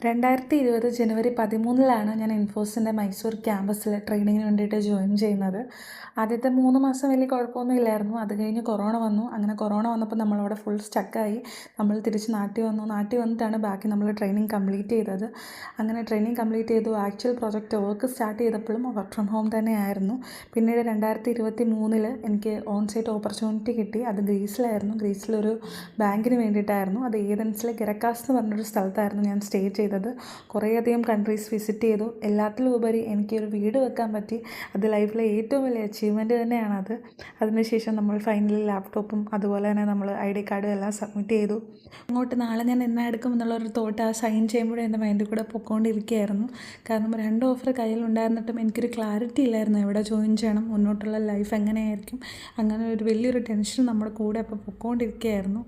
2020 ജനുവരി 13-ലാണ് ഞാൻ ഇൻഫോസിൻ്റെ മൈസൂർ ക്യാമ്പസിൽ ട്രെയിനിങ്ങിന് വേണ്ടിയിട്ട് ജോയിൻ ചെയ്യുന്നത്. ആദ്യത്തെ 3 മാസം വലിയ കുഴപ്പമൊന്നും ഇല്ലായിരുന്നു. അത് കഴിഞ്ഞ് കൊറോണ വന്നു. അങ്ങനെ കൊറോണ വന്നപ്പോൾ നമ്മളവിടെ ഫുൾ സ്റ്റക്കായി. നമ്മൾ തിരിച്ച് നാട്ടിൽ വന്നു. നാട്ടിൽ വന്നിട്ടാണ് ബാക്കി നമ്മൾ ട്രെയിനിങ് കംപ്ലീറ്റ് ചെയ്തത്. അങ്ങനെ ട്രെയിനിങ് കംപ്ലീറ്റ് ചെയ്തു. ആക്ച്വൽ പ്രൊജക്റ്റ് വർക്ക് സ്റ്റാർട്ട് ചെയ്തപ്പോഴും വർക്ക് ഫ്രം ഹോം തന്നെയായിരുന്നു. പിന്നീട് 2023-ൽ എനിക്ക് ഓൺ സൈറ്റ് ഓപ്പർച്യൂണിറ്റി കിട്ടി. അത് ഗ്രീസിലായിരുന്നു. ഗ്രീസിലൊരു ബാങ്കിന് വേണ്ടിയിട്ടായിരുന്നു. അത് ഏതൻസിലെ ഗിറക്കാസ് എന്ന് പറഞ്ഞൊരു സ്ഥലത്തായിരുന്നു ഞാൻ സ്റ്റേ ചെയ്തത്. കുറേയധികം കൺട്രീസ് വിസിറ്റ് ചെയ്തു. എല്ലാത്തിലും ഉപരി എനിക്കൊരു വീട് വെക്കാൻ പറ്റി. അത് ലൈഫിലെ ഏറ്റവും വലിയ അച്ചീവ്മെൻറ്റ് തന്നെയാണത്. അതിനുശേഷം നമ്മൾ ഫൈനലി ലാപ്ടോപ്പും അതുപോലെ തന്നെ നമ്മൾ ID കാർഡും എല്ലാം സബ്മിറ്റ് ചെയ്തു. അങ്ങോട്ട് നാളെ ഞാൻ എന്നാ എടുക്കും എന്നുള്ളൊരു തോട്ട് ആ സൈൻ ചെയ്യുമ്പോഴും എൻ്റെ മൈൻഡിൽ കൂടെ പൊയ്ക്കൊണ്ടിരിക്കുകയായിരുന്നു. കാരണം 2 ഓഫർ കയ്യിലുണ്ടായിരുന്നിട്ടും എനിക്കൊരു ക്ലാരിറ്റി ഇല്ലായിരുന്നു എവിടെ ജോയിൻ ചെയ്യണം, മുന്നോട്ടുള്ള ലൈഫ് എങ്ങനെയായിരിക്കും. അങ്ങനെ ഒരു വലിയൊരു ടെൻഷൻ നമ്മുടെ കൂടെ അപ്പോൾ പൊയ്ക്കൊണ്ടിരിക്കുകയായിരുന്നു.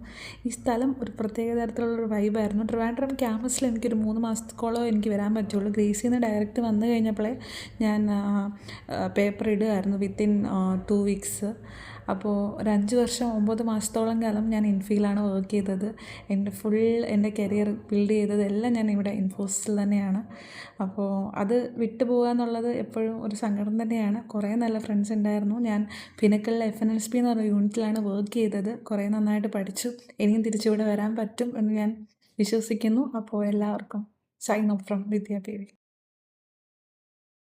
ഈ സ്ഥലം ഒരു പ്രത്യേക തരത്തിലുള്ളൊരു വൈബായിരുന്നു. ട്രിവാൻഡ്രം ക്യാമ്പസിൽ എനിക്കൊരു 3 മാസത്തോളം എനിക്ക് വരാൻ പറ്റുള്ളൂ. ഗ്രീസിൽ നിന്ന് ഡയറക്റ്റ് വന്നു കഴിഞ്ഞപ്പോഴേ ഞാൻ പേപ്പർ ഇടുകയായിരുന്നു വിത്തിൻ 2 വീക്സ്. അപ്പോൾ ഒരു 5 വർഷം 9 മാസത്തോളം കാലം ഞാൻ ഇൻഫീലാണ് വർക്ക് ചെയ്തത്. എൻ്റെ കരിയർ ബിൽഡ് ചെയ്തതെല്ലാം ഞാൻ ഇവിടെ ഇൻഫോസിസിൽ തന്നെയാണ്. അപ്പോൾ അത് വിട്ടുപോകുക എന്നുള്ളത് എപ്പോഴും ഒരു സങ്കടം തന്നെയാണ്. കുറേ നല്ല ഫ്രണ്ട്സ് ഉണ്ടായിരുന്നു. ഞാൻ പിനക്കലിൽ FNSP എന്ന് പറഞ്ഞ യൂണിറ്റിലാണ് വർക്ക് ചെയ്തത്. കുറേ നന്നായിട്ട് പഠിച്ചു. ഇനിയും തിരിച്ചിവിടെ വരാൻ പറ്റും എന്ന് ഞാൻ വിശ്വസിക്കുന്നു. അപ്പോൾ എല്ലാവർക്കും sign off from Vidya PV.